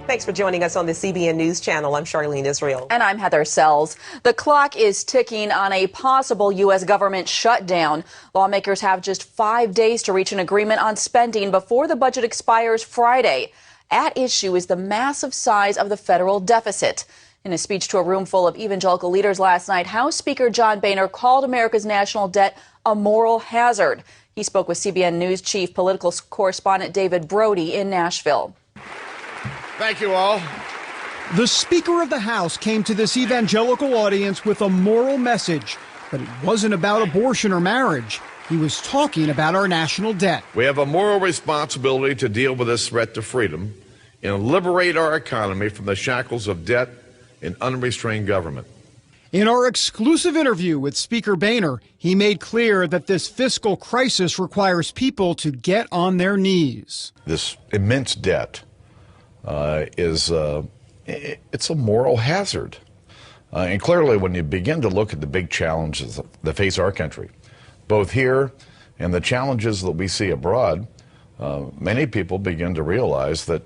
Thanks for joining us on the CBN News Channel. I'm Charlene Israel. And I'm Heather Sells. The clock is ticking on a possible U.S. government shutdown. Lawmakers have just 5 days to reach an agreement on spending before the budget expires Friday. At issue is the massive size of the federal deficit. In a speech to a room full of evangelical leaders last night, House Speaker John Boehner called America's national debt a moral hazard. He spoke with CBN News chief political correspondent David Brody in Nashville. Thank you all. The Speaker of the House came to this evangelical audience with a moral message, but it wasn't about abortion or marriage. He was talking about our national debt. We have a moral responsibility to deal with this threat to freedom and liberate our economy from the shackles of debt and unrestrained government. In our exclusive interview with Speaker Boehner, he made clear that this fiscal crisis requires people to get on their knees. This immense debt it's a moral hazard. And clearly, when you begin to look at the big challenges that face our country, both here and the challenges that we see abroad, many people begin to realize that,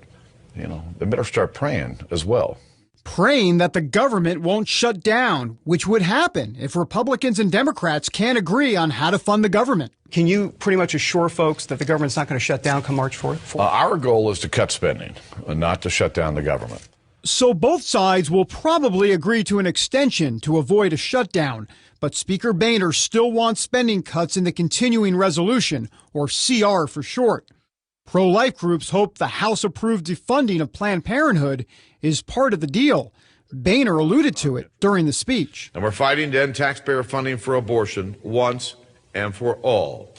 they better start praying as well. Praying that the government won't shut down, which would happen if Republicans and Democrats can't agree on how to fund the government. Can you pretty much assure folks that the government's not going to shut down come March 4th? Our goal is to cut spending, not to shut down the government. So both sides will probably agree to an extension to avoid a shutdown. But Speaker Boehner still wants spending cuts in the continuing resolution, or CR for short. Pro-life groups hope the House-approved defunding of Planned Parenthood is part of the deal. Boehner alluded to it during the speech. And we're fighting to end taxpayer funding for abortion once and for all.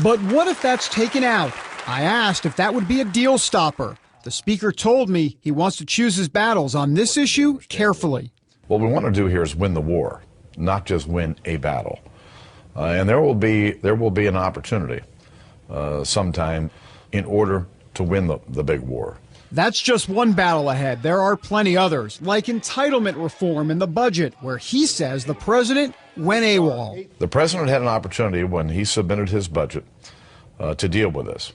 But what if that's taken out? I asked if that would be a deal stopper. The speaker told me he wants to choose his battles on this issue carefully. What we want to do here is win the war, not just win a battle. And there will be an opportunity sometime in order to win the big war. That's just one battle ahead. There are plenty others, like entitlement reform in the budget, where he says the president went AWOL. The president had an opportunity when he submitted his budget to deal with this,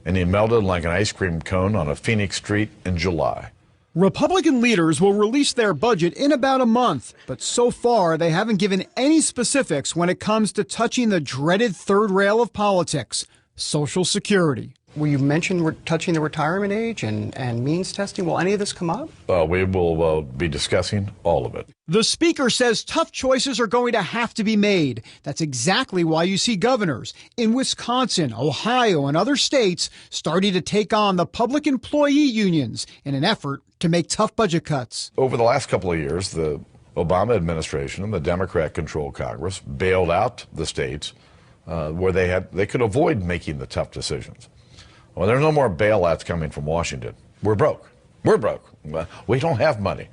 and he melted like an ice cream cone on a Phoenix street in July. Republican leaders will release their budget in about a month, but so far they haven't given any specifics when it comes to touching the dreaded third rail of politics, Social Security. Well, you mentioned we're touching the retirement age and means testing. Will any of this come up? We will be discussing all of it. The speaker says tough choices are going to have to be made. That's exactly why you see governors in Wisconsin, Ohio, and other states starting to take on the public employee unions in an effort to make tough budget cuts. Over the last couple of years, the Obama administration and the Democrat-controlled Congress bailed out the states where they could avoid making the tough decisions. Well, there's no more bailouts coming from Washington. We're broke. We're broke. We don't have money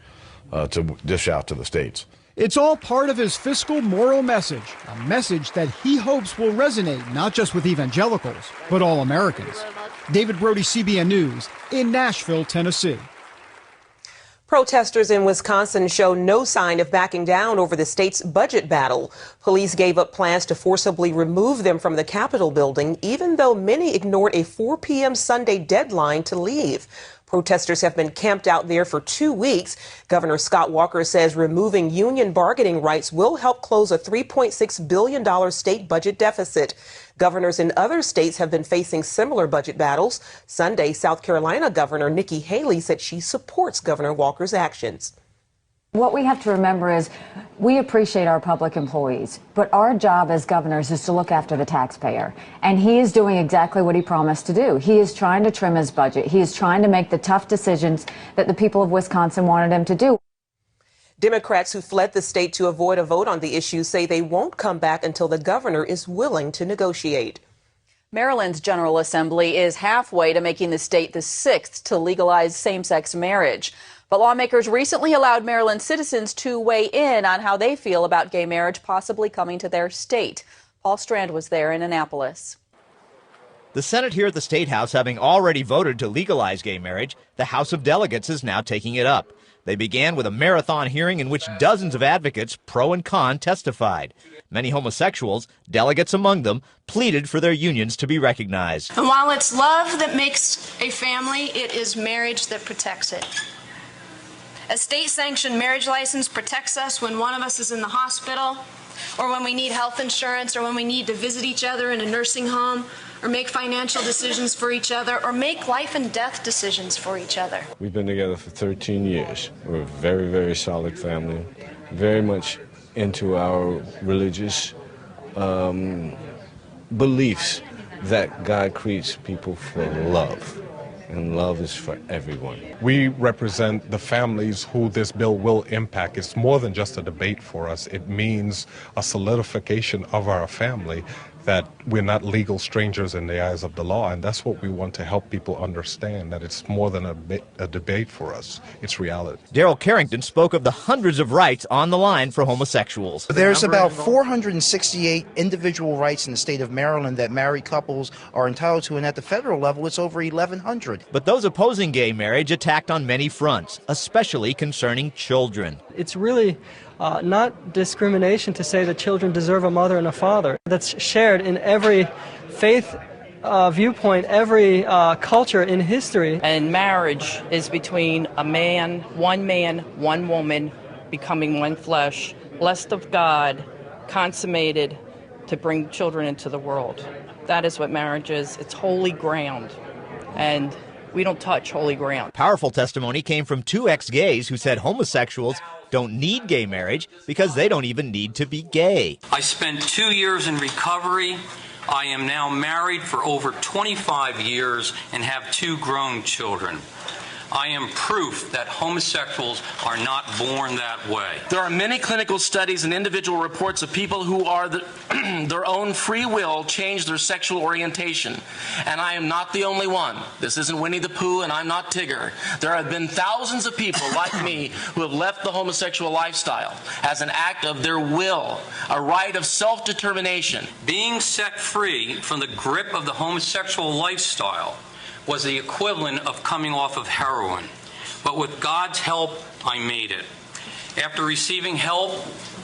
to dish out to the states. It's all part of his fiscal moral message, a message that he hopes will resonate not just with evangelicals, but all Americans. David Brody, CBN News, in Nashville, Tennessee. Protesters in Wisconsin show no sign of backing down over the state's budget battle. Police gave up plans to forcibly remove them from the Capitol building, even though many ignored a 4 p.m. Sunday deadline to leave. Protesters have been camped out there for 2 weeks. Governor Scott Walker says removing union bargaining rights will help close a $3.6 billion state budget deficit. Governors in other states have been facing similar budget battles. Sunday, South Carolina Governor Nikki Haley said she supports Governor Walker's actions. What we have to remember is we appreciate our public employees, but our job as governors is to look after the taxpayer. And he is doing exactly what he promised to do. He is trying to trim his budget. He is trying to make the tough decisions that the people of Wisconsin wanted him to do. Democrats who fled the state to avoid a vote on the issue say they won't come back until the governor is willing to negotiate. Maryland's General Assembly is halfway to making the state the 6th to legalize same-sex marriage. But lawmakers recently allowed Maryland citizens to weigh in on how they feel about gay marriage possibly coming to their state. Paul Strand was there in Annapolis. The Senate here at the State House having already voted to legalize gay marriage, the House of Delegates is now taking it up. They began with a marathon hearing in which dozens of advocates, pro and con, testified. Many homosexuals, delegates among them, pleaded for their unions to be recognized. And while it's love that makes a family, it is marriage that protects it. A state-sanctioned marriage license protects us when one of us is in the hospital, or when we need health insurance, or when we need to visit each other in a nursing home, or make financial decisions for each other, or make life and death decisions for each other. We've been together for 13 years. We're a very, very solid family, very much into our religious beliefs that God creates people for love, and love is for everyone. We represent the families who this bill will impact. It's more than just a debate for us. It means a solidification of our family, that we're not legal strangers in the eyes of the law, and that's what we want to help people understand, that it's more than a debate for us. It's reality. Daryl Carrington spoke of the hundreds of rights on the line for homosexuals. There's about 468 individual rights in the state of Maryland that married couples are entitled to, and at the federal level, it's over 1,100. But those opposing gay marriage attacked on many fronts, especially concerning children. It's really not discrimination to say that children deserve a mother and a father. That's shared in every faith viewpoint, every culture in history. And marriage is between a man, one woman, becoming one flesh, blessed of God, consummated to bring children into the world. That is what marriage is. It's holy ground, and we don't touch holy ground. Powerful testimony came from two ex-gays who said homosexuals don't need gay marriage because they don't even need to be gay. I spent 2 years in recovery. I am now married for over 25 years and have 2 grown children. I am proof that homosexuals are not born that way. There are many clinical studies and individual reports of people who are their own free will change their sexual orientation. And I am not the only one. This isn't Winnie the Pooh and I'm not Tigger. There have been thousands of people like me who have left the homosexual lifestyle as an act of their will, a right of self-determination. Being set free from the grip of the homosexual lifestyle was the equivalent of coming off of heroin. But with God's help, I made it. After receiving help,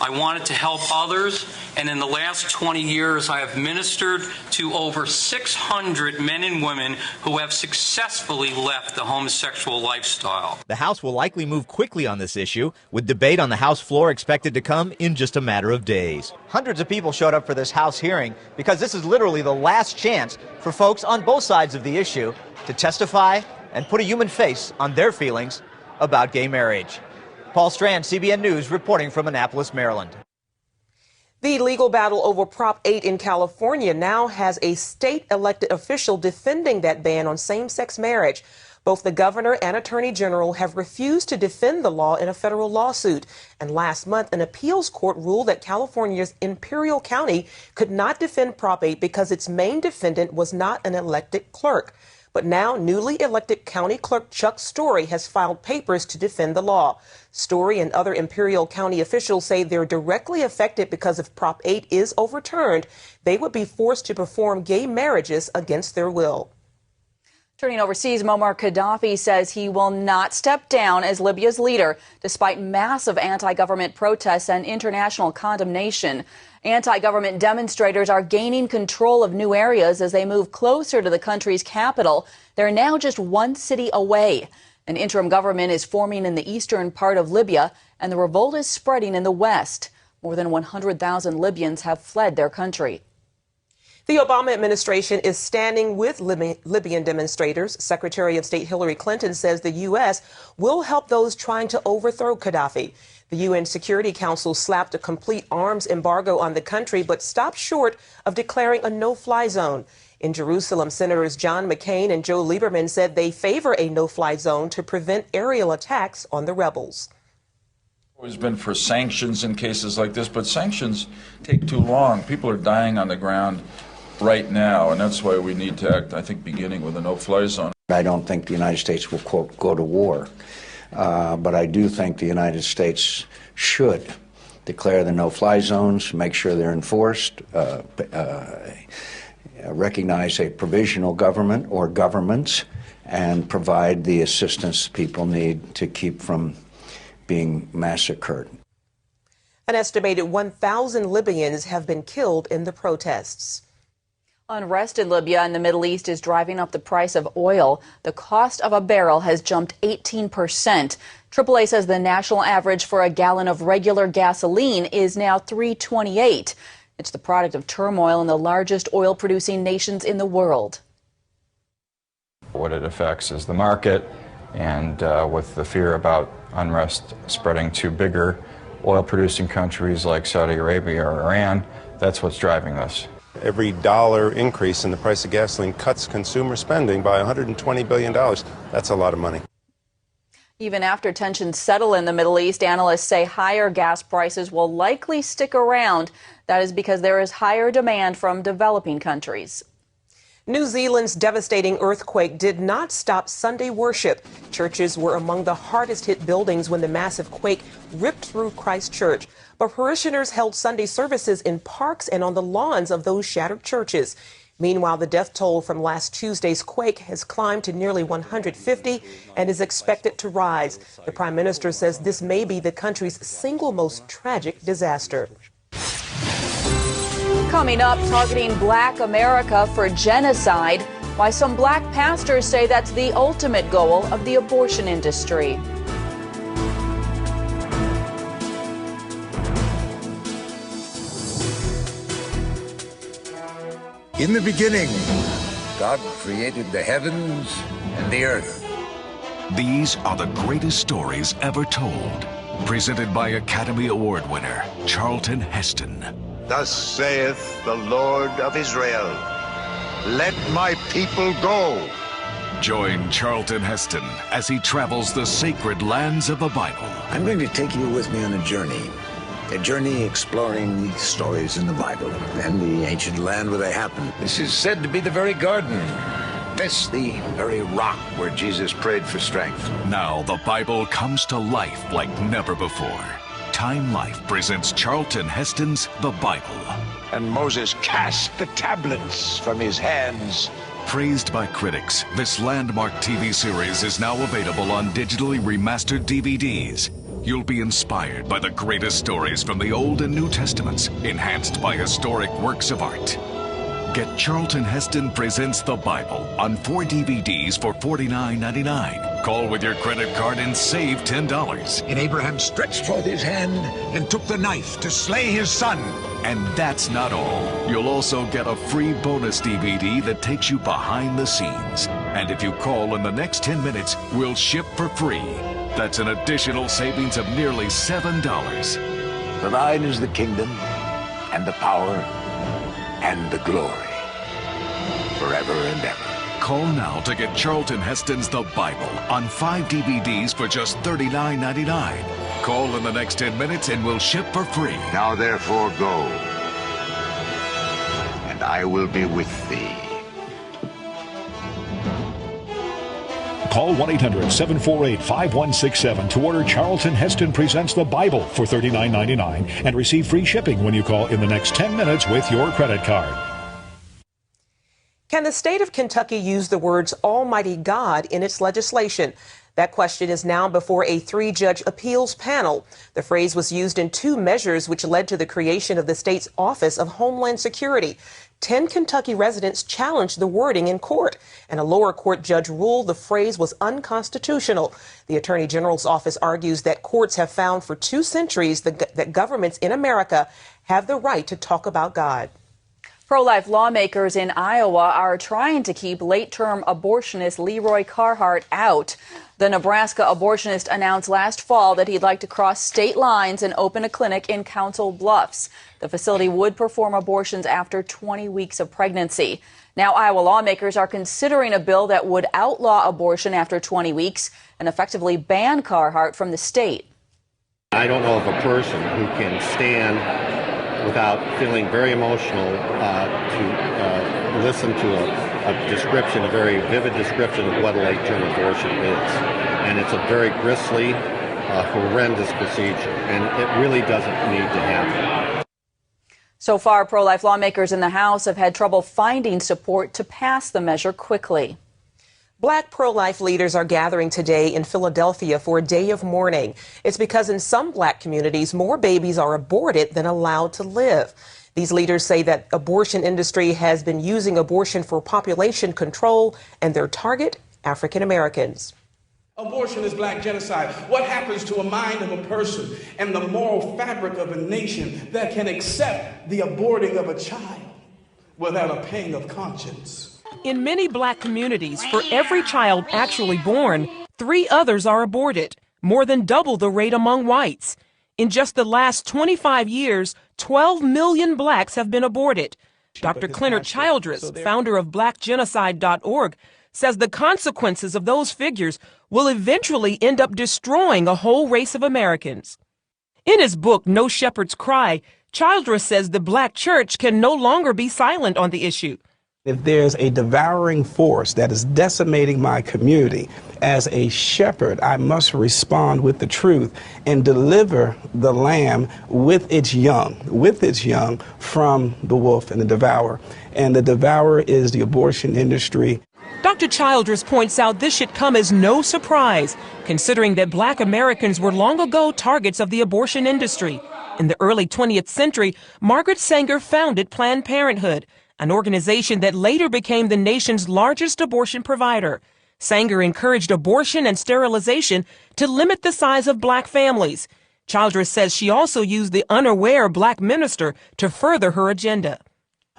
I wanted to help others, and in the last 20 years, I have ministered to over 600 men and women who have successfully left the homosexual lifestyle. The House will likely move quickly on this issue, with debate on the House floor expected to come in just a matter of days. Hundreds of people showed up for this House hearing because this is literally the last chance for folks on both sides of the issue to testify and put a human face on their feelings about gay marriage. Paul Strand, CBN News, reporting from Annapolis, Maryland. The legal battle over Prop 8 in California now has a state elected official defending that ban on same-sex marriage. Both the governor and attorney general have refused to defend the law in a federal lawsuit. And last month, an appeals court ruled that California's Imperial County could not defend Prop 8 because its main defendant was not an elected clerk. But now newly elected County Clerk Chuck Story has filed papers to defend the law. Story and other Imperial County officials say they're directly affected because if Prop 8 is overturned, they would be forced to perform gay marriages against their will. Turning overseas, Muammar Gaddafi says he will not step down as Libya's leader, despite massive anti-government protests and international condemnation. Anti-government demonstrators are gaining control of new areas as they move closer to the country's capital. They're now just one city away. An interim government is forming in the eastern part of Libya, and the revolt is spreading in the west. More than 100,000 Libyans have fled their country. The Obama administration is standing with Libyan demonstrators. Secretary of State Hillary Clinton says the U.S. will help those trying to overthrow Gaddafi. The UN Security Council slapped a complete arms embargo on the country, but stopped short of declaring a no-fly zone. In Jerusalem, Senators John McCain and Joe Lieberman said they favor a no-fly zone to prevent aerial attacks on the rebels. Always been for sanctions in cases like this, but sanctions take too long. People are dying on the ground right now, and that's why we need to act, I think, beginning with a no-fly zone. I don't think the United States will, quote, go to war, but I do think the United States should declare the no-fly zones, make sure they're enforced, recognize a provisional government or governments, and provide the assistance people need to keep from being massacred. An estimated 1,000 Libyans have been killed in the protests. Unrest in Libya and the Middle East is driving up the price of oil. The cost of a barrel has jumped 18%. AAA says the national average for a gallon of regular gasoline is now $3.28. It's the product of turmoil in the largest oil-producing nations in the world. What it affects is the market, and with the fear about unrest spreading to bigger oil-producing countries like Saudi Arabia or Iran, that's what's driving this. Every dollar increase in the price of gasoline cuts consumer spending by $120 billion. That's a lot of money. Even after tensions settle in the Middle East, analysts say higher gas prices will likely stick around. That is because there is higher demand from developing countries. New Zealand's devastating earthquake did not stop Sunday worship. Churches were among the hardest hit buildings when the massive quake ripped through Christchurch. But parishioners held Sunday services in parks and on the lawns of those shattered churches. Meanwhile, the death toll from last Tuesday's quake has climbed to nearly 150 and is expected to rise. The Prime Minister says this may be the country's single most tragic disaster. Coming up, targeting Black America for genocide, why some Black pastors say that's the ultimate goal of the abortion industry. In the beginning, God created the heavens and the earth. These are the greatest stories ever told. Presented by Academy Award winner Charlton Heston. Thus saith the Lord of Israel, let my people go. Join Charlton Heston as he travels the sacred lands of the Bible. I'm going to take you with me on a journey exploring the stories in the Bible and the ancient land where they happened. This is said to be the very garden. This, the very rock where Jesus prayed for strength. Now the Bible comes to life like never before. Time Life presents Charlton Heston's The Bible. And Moses cast the tablets from his hands. Praised by critics, this landmark TV series is now available on digitally remastered DVDs. You'll be inspired by the greatest stories from the Old and New Testaments, enhanced by historic works of art. Get Charlton Heston Presents the Bible on 4 DVDs for $49.99. Call with your credit card and save $10. And Abraham stretched forth his hand and took the knife to slay his son. And that's not all. You'll also get a free bonus DVD that takes you behind the scenes. And if you call in the next 10 minutes, we'll ship for free. That's an additional savings of nearly $7. For thine is the kingdom and the power and the glory, forever and ever. Call now to get Charlton Heston's The Bible on 5 DVDs for just $39.99. Call in the next 10 minutes and we'll ship for free. Now therefore go, and I will be with thee. Call 1-800-748-5167 to order Charlton Heston Presents the Bible for $39.99 and receive free shipping when you call in the next 10 minutes with your credit card. Can the state of Kentucky use the words Almighty God in its legislation? That question is now before a 3-judge appeals panel. The phrase was used in 2 measures which led to the creation of the state's Office of Homeland Security. 10 Kentucky residents challenged the wording in court, and a lower court judge ruled the phrase was unconstitutional. The Attorney General's office argues that courts have found for 2 centuries that governments in America have the right to talk about God. Pro-life lawmakers in Iowa are trying to keep late-term abortionist Leroy Carhart out. The Nebraska abortionist announced last fall that he'd like to cross state lines and open a clinic in Council Bluffs. The facility would perform abortions after 20 weeks of pregnancy. Now, Iowa lawmakers are considering a bill that would outlaw abortion after 20 weeks and effectively ban Carhart from the state. I don't know of a person who can stand without feeling very emotional to listen to a description, a very vivid description of what a late-term abortion is. And it's a very grisly, horrendous procedure, and it really doesn't need to happen. So far, pro-life lawmakers in the House have had trouble finding support to pass the measure quickly. Black pro-life leaders are gathering today in Philadelphia for a day of mourning. It's because in some black communities, more babies are aborted than allowed to live. These leaders say that abortion industry has been using abortion for population control, and their target, African Americans. Abortion is black genocide. What happens to a mind of a person and the moral fabric of a nation that can accept the aborting of a child without a pang of conscience? In many black communities, for every child actually born, 3 others are aborted, more than double the rate among whites. In just the last 25 years, 12 million blacks have been aborted. Dr. Clenard Childress, founder of BlackGenocide.org, says the consequences of those figures will eventually end up destroying a whole race of Americans. In his book, No Shepherd's Cry, Childress says the black church can no longer be silent on the issue. If there's a devouring force that is decimating my community, as a shepherd, I must respond with the truth and deliver the lamb with its young from the wolf and the devourer. And the devourer is the abortion industry. Dr. Childress points out this should come as no surprise, considering that black Americans were long ago targets of the abortion industry. In the early 20th century, Margaret Sanger founded Planned Parenthood, an organization that later became the nation's largest abortion provider. Sanger encouraged abortion and sterilization to limit the size of black families. Childress says she also used the unaware black minister to further her agenda.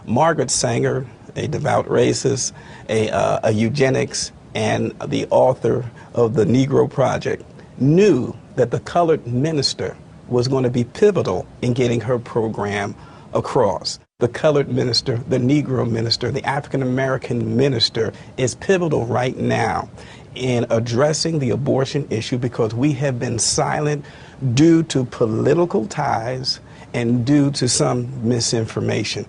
Margaret Sanger, a devout racist, a eugenics, and the author of the Negro Project, knew that the colored minister was going to be pivotal in getting her program across. The colored minister, the Negro minister, the African American minister is pivotal right now in addressing the abortion issue because we have been silent due to political ties and due to some misinformation.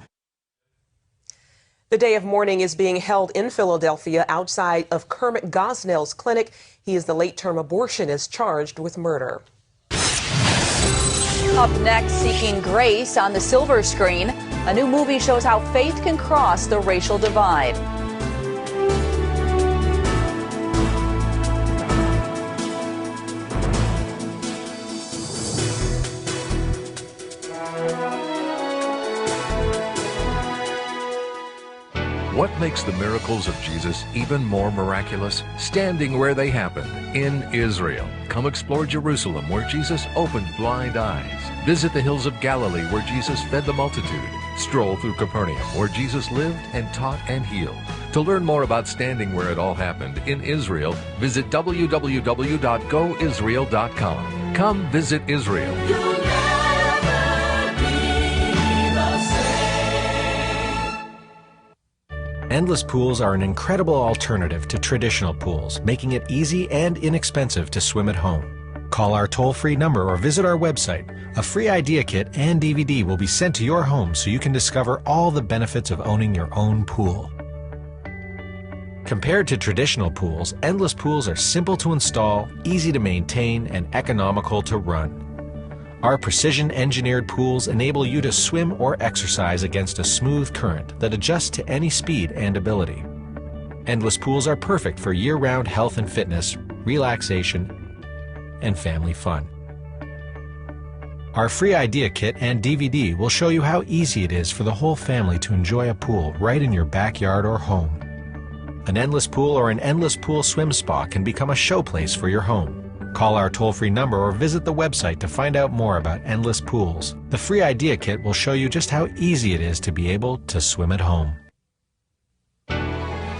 The day of mourning is being held in Philadelphia outside of Kermit Gosnell's clinic. He is the late-term abortionist charged with murder. Up next, Seeking Grace on the silver screen. A new movie shows how faith can cross the racial divide. What makes the miracles of Jesus even more miraculous? Standing where they happened, in Israel. Come explore Jerusalem, where Jesus opened blind eyes. Visit the hills of Galilee, where Jesus fed the multitude. Stroll through Capernaum, where Jesus lived and taught and healed. To learn more about standing where it all happened in Israel, visit www.goisrael.com. Come visit Israel. Endless pools are an incredible alternative to traditional pools, making it easy and inexpensive to swim at home. Call our toll-free number or visit our website. A free idea kit and DVD will be sent to your home so you can discover all the benefits of owning your own pool. Compared to traditional pools, endless pools are simple to install, easy to maintain, and economical to run. Our precision-engineered pools enable you to swim or exercise against a smooth current that adjusts to any speed and ability. Endless pools are perfect for year-round health and fitness, relaxation, and family fun. Our free idea kit and DVD will show you how easy it is for the whole family to enjoy a pool right in your backyard or home. An endless pool or an endless pool swim spa can become a showplace for your home. Call our toll-free number or visit the website to find out more about endless pools. The free idea kit will show you just how easy it is to be able to swim at home.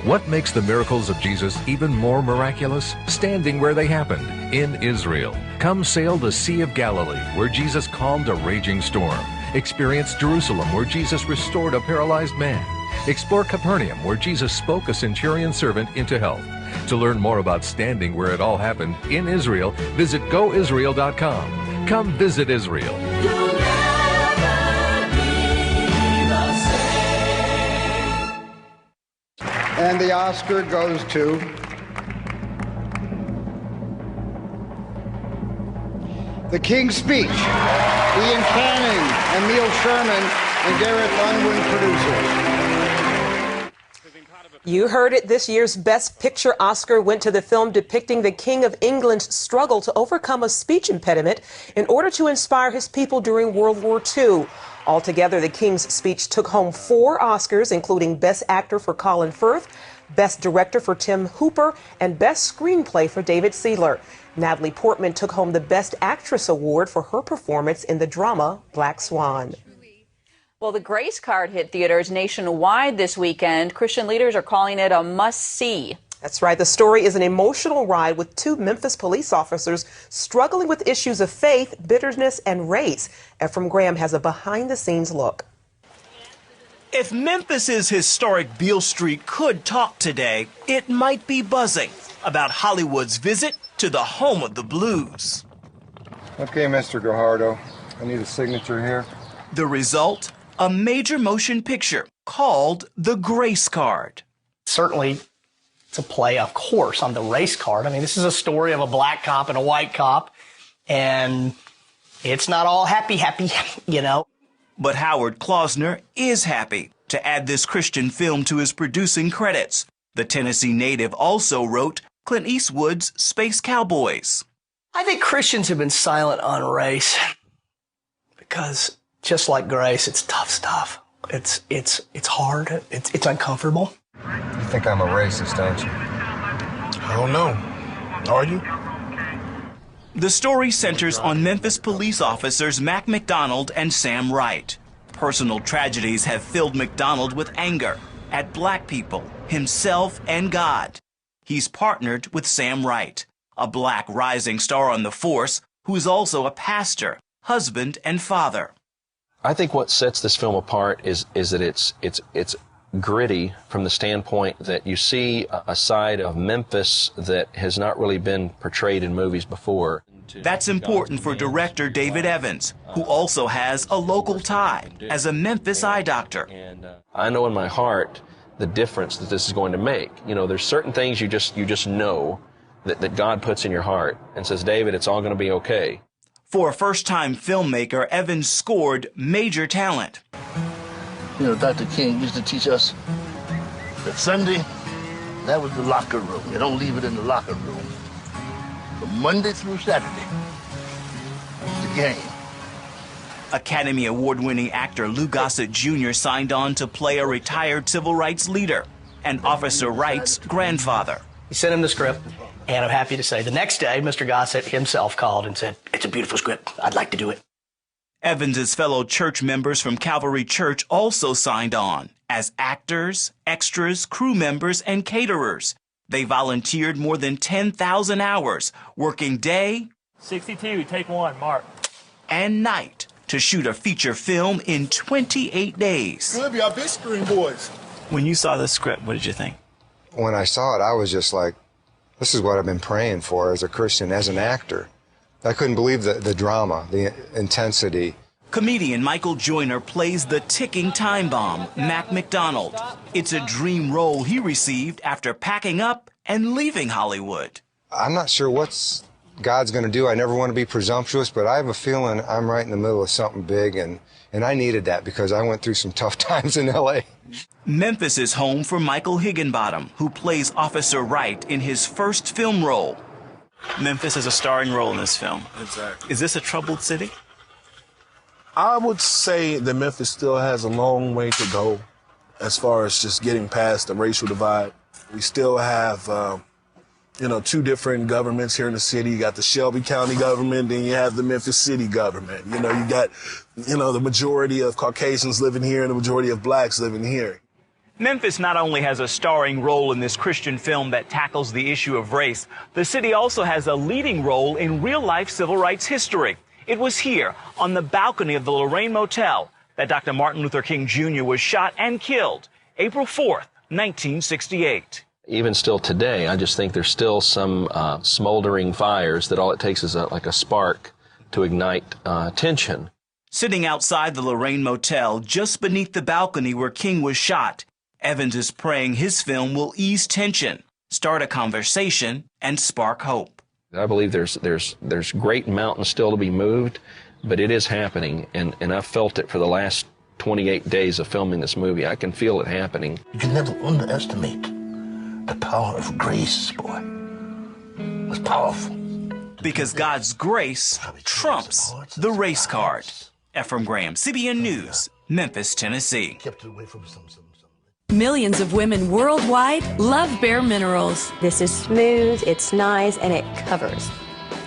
What makes the miracles of Jesus even more miraculous? Standing where they happened, in Israel. Come sail the Sea of Galilee, where Jesus calmed a raging storm. Experience Jerusalem, where Jesus restored a paralyzed man. Explore Capernaum, where Jesus spoke a centurion servant into health. To learn more about standing where it all happened in Israel, visit goisrael.com. Come visit Israel. And the Oscar goes to The King's Speech. Ian Canning, Emil Sherman, and Gareth Unwin producers. You heard it. This year's Best Picture Oscar went to the film depicting the King of England's struggle to overcome a speech impediment in order to inspire his people during World War II. Altogether, the King's speech took home 4 Oscars, including Best Actor for Colin Firth, Best Director for Tim Hooper, and Best Screenplay for David Seidler. Natalie Portman took home the Best Actress award for her performance in the drama Black Swan. Well, the Grace Card hit theaters nationwide this weekend. Christian leaders are calling it a must-see. That's right. The story is an emotional ride with 2 Memphis police officers struggling with issues of faith, bitterness, and race. Ephraim Graham has a behind-the-scenes look. If Memphis's historic Beale Street could talk today, it might be buzzing about Hollywood's visit to the home of the blues. Okay, Mr. Gajardo, I need a signature here. The result? A major motion picture called The Grace Card. Certainly, it's a play, of course, on the race card. I mean, this is a story of a black cop and a white cop, and it's not all happy, you know. But Howard Klausner is happy to add this Christian film to his producing credits. The Tennessee native also wrote Clint Eastwood's Space Cowboys. I think Christians have been silent on race because, just like Grace, it's tough stuff. It's hard. It's uncomfortable. You think I'm a racist, don't you? I don't know. Are you? The story centers on Memphis police officers Mac McDonald and Sam Wright. Personal tragedies have filled McDonald with anger at black people, himself, and God. He's partnered with Sam Wright, a black rising star on the force who is also a pastor, husband, and father. I think what sets this film apart is that it's gritty from the standpoint that you see a side of Memphis that has not really been portrayed in movies before. That's important for director David Evans, who also has a local tie as a Memphis eye doctor. I know in my heart the difference that this is going to make. You know, there's certain things you just know that God puts in your heart and says, David, it's all going to be okay. For a first-time filmmaker, Evans scored major talent. You know, Dr. King used to teach us that Sunday, that was the locker room. You don't leave it in the locker room. From Monday through Saturday, it's the game. Academy Award-winning actor Lou Gossett Jr. signed on to play a retired civil rights leader and Officer Wright's grandfather. He sent him the script, and I'm happy to say the next day, Mr. Gossett himself called and said, it's a beautiful script. I'd like to do it. Evans's fellow church members from Calvary Church also signed on as actors, extras, crew members, and caterers. They volunteered more than 10,000 hours, working day 62, take 1, Mark. And night to shoot a feature film in 28 days. We'll be our big screen boys. When you saw the script, what did you think? When I saw it, I was just like, this is what I've been praying for as a Christian, as an actor. I couldn't believe the drama, the intensity. Comedian Michael Joyner plays the ticking time bomb, Mac McDonald. It's a dream role he received after packing up and leaving Hollywood. I'm not sure what God's going to do. I never want to be presumptuous, but I have a feeling I'm right in the middle of something big, and I needed that because I went through some tough times in L.A. Memphis is home for Michael Higginbottom, who plays Officer Wright in his first film role. Memphis has a starring role in this film. Exactly. Is this a troubled city? I would say that Memphis still has a long way to go as far as just getting past the racial divide. We still have, 2 different governments here in the city. You got the Shelby County government, then you have the Memphis City government. You got, the majority of Caucasians living here and the majority of blacks living here. Memphis not only has a starring role in this Christian film that tackles the issue of race, the city also has a leading role in real-life civil rights history. It was here, on the balcony of the Lorraine Motel, that Dr. Martin Luther King Jr. was shot and killed April 4th, 1968. Even still today, I just think there's still some smoldering fires that all it takes is like a spark to ignite tension. Sitting outside the Lorraine Motel, just beneath the balcony where King was shot, Evans is praying his film will ease tension, start a conversation, and spark hope. I believe there's great mountains still to be moved, but it is happening, and I've felt it for the last 28 days of filming this movie. I can feel it happening. You can never underestimate The power of grace, boy, was powerful. Because God's grace trumps the race card. Ephraim Graham, CBN News, Memphis, Tennessee. Millions of women worldwide love Bare Minerals. This is smooth, it's nice, and it covers.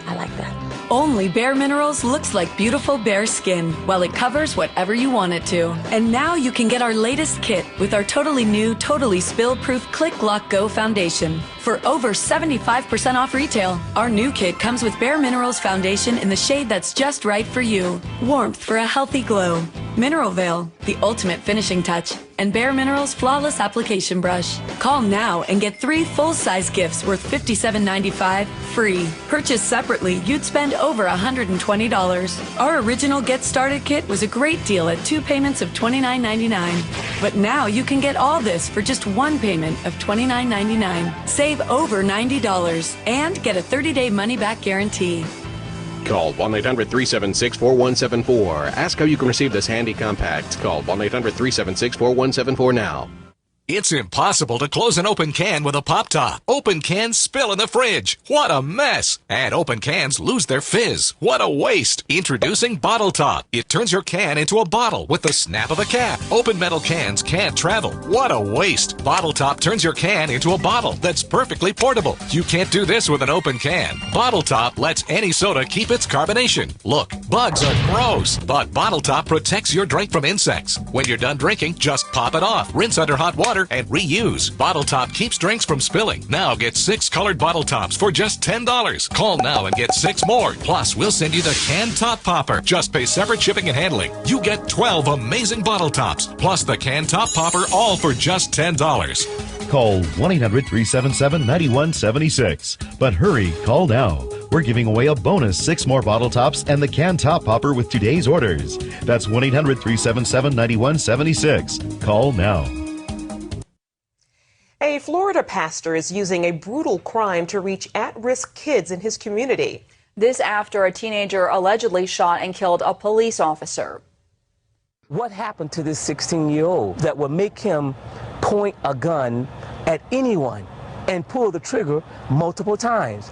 I like that. Only Bare Minerals looks like beautiful bare skin, while it covers whatever you want it to. And now you can get our latest kit with our totally new, totally spill-proof Click Lock Go foundation. For over 75% off retail, our new kit comes with Bare Minerals foundation in the shade that's just right for you. Warmth for a healthy glow. Mineral Veil, the ultimate finishing touch. And Bare Minerals Flawless Application Brush. Call now and get 3 full-size gifts worth $57.95 free. Purchased separately, you'd spend over $120. Our original Get Started kit was a great deal at 2 payments of $29.99. But now you can get all this for just 1 payment of $29.99. Save over $90 and get a 30-day money-back guarantee. Call 1-800-376-4174. Ask how you can receive this handy compact. Call 1-800-376-4174 now. It's impossible to close an open can with a pop top. Open cans spill in the fridge. What a mess. And open cans lose their fizz. What a waste. Introducing Bottle Top. It turns your can into a bottle with the snap of a cap. Open metal cans can't travel. What a waste. Bottle Top turns your can into a bottle that's perfectly portable. You can't do this with an open can. Bottle Top lets any soda keep its carbonation. Look, bugs are gross, but Bottle Top protects your drink from insects. When you're done drinking, just pop it off. Rinse under hot water and reuse. Bottle Top keeps drinks from spilling. Now get 6 colored bottle tops for just $10. Call now and get 6 more. Plus, we'll send you the Can Top Popper. Just pay separate shipping and handling. You get 12 amazing bottle tops, plus the Can Top Popper, all for just $10. Call 1-800-377-9176. But hurry, call now. We're giving away a bonus 6 more bottle tops and the Can Top Popper with today's orders. That's 1-800-377-9176. Call now. A Florida pastor is using a brutal crime to reach at-risk kids in his community. This after a teenager allegedly shot and killed a police officer. What happened to this 16-year-old that would make him point a gun at anyone and pull the trigger multiple times?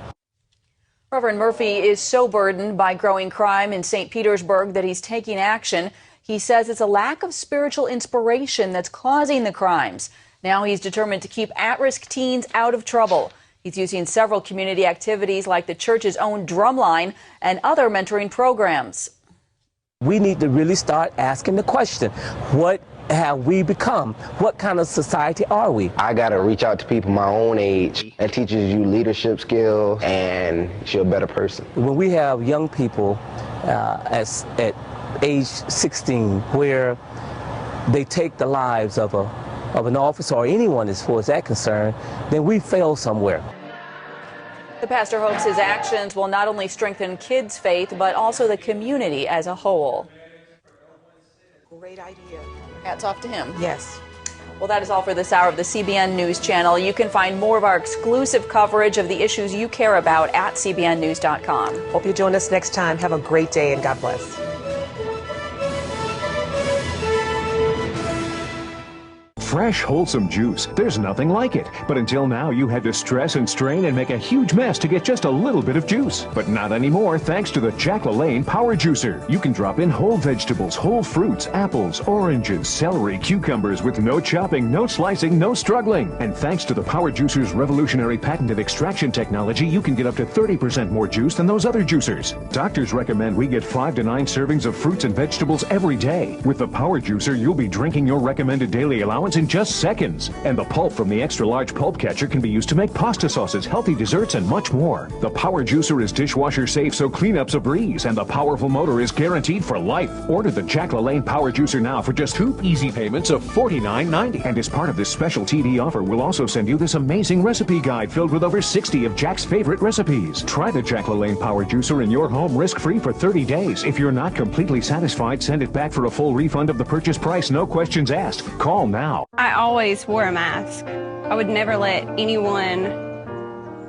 Reverend Murphy is so burdened by growing crime in St. Petersburg that he's taking action. He says it's a lack of spiritual inspiration that's causing the crimes. Now he's determined to keep at-risk teens out of trouble. He's using several community activities like the church's own Drumline and other mentoring programs. We need to really start asking the question, what have we become? What kind of society are we? I got to reach out to people my own age. That teaches you leadership skills and you're a better person. When we have young people at age 16 where they take the lives of an officer or anyone as far as that concerned, then we fail somewhere. The pastor hopes his actions will not only strengthen kids' faith, but also the community as a whole. Great idea. Hats off to him. Yes. Well, that is all for this hour of the CBN News Channel. You can find more of our exclusive coverage of the issues you care about at cbnnews.com. Hope you join us next time. Have a great day and God bless. Fresh, wholesome juice. There's nothing like it. But until now, you had to stress and strain and make a huge mess to get just a little bit of juice. But not anymore, thanks to the Jack LaLanne Power Juicer. You can drop in whole vegetables, whole fruits, apples, oranges, celery, cucumbers with no chopping, no slicing, no struggling. And thanks to the Power Juicer's revolutionary patented extraction technology, you can get up to 30% more juice than those other juicers. Doctors recommend we get 5 to 9 servings of fruits and vegetables every day. With the Power Juicer, you'll be drinking your recommended daily allowance in just seconds. And the pulp from the extra large pulp catcher can be used to make pasta sauces, healthy desserts, and much more. The Power Juicer is dishwasher safe, so cleanup's a breeze, and the powerful motor is guaranteed for life. Order the Jack LaLanne Power Juicer now for just 2 easy payments of $49.90. And as part of this special TV offer, we'll also send you this amazing recipe guide filled with over 60 of Jack's favorite recipes. Try the Jack LaLanne Power Juicer in your home risk-free for 30 days. If you're not completely satisfied, send it back for a full refund of the purchase price, no questions asked. Call now. I always wore a mask. I would never let anyone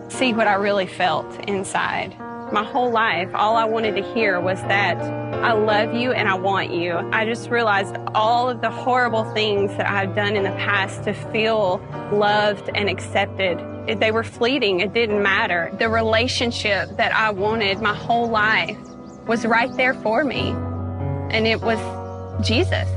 see what I really felt inside. My whole life, all I wanted to hear was that I love you and I want you. I just realized all of the horrible things that I've done in the past to feel loved and accepted. They were fleeting. It didn't matter. The relationship that I wanted my whole life was right there for me. And it was Jesus.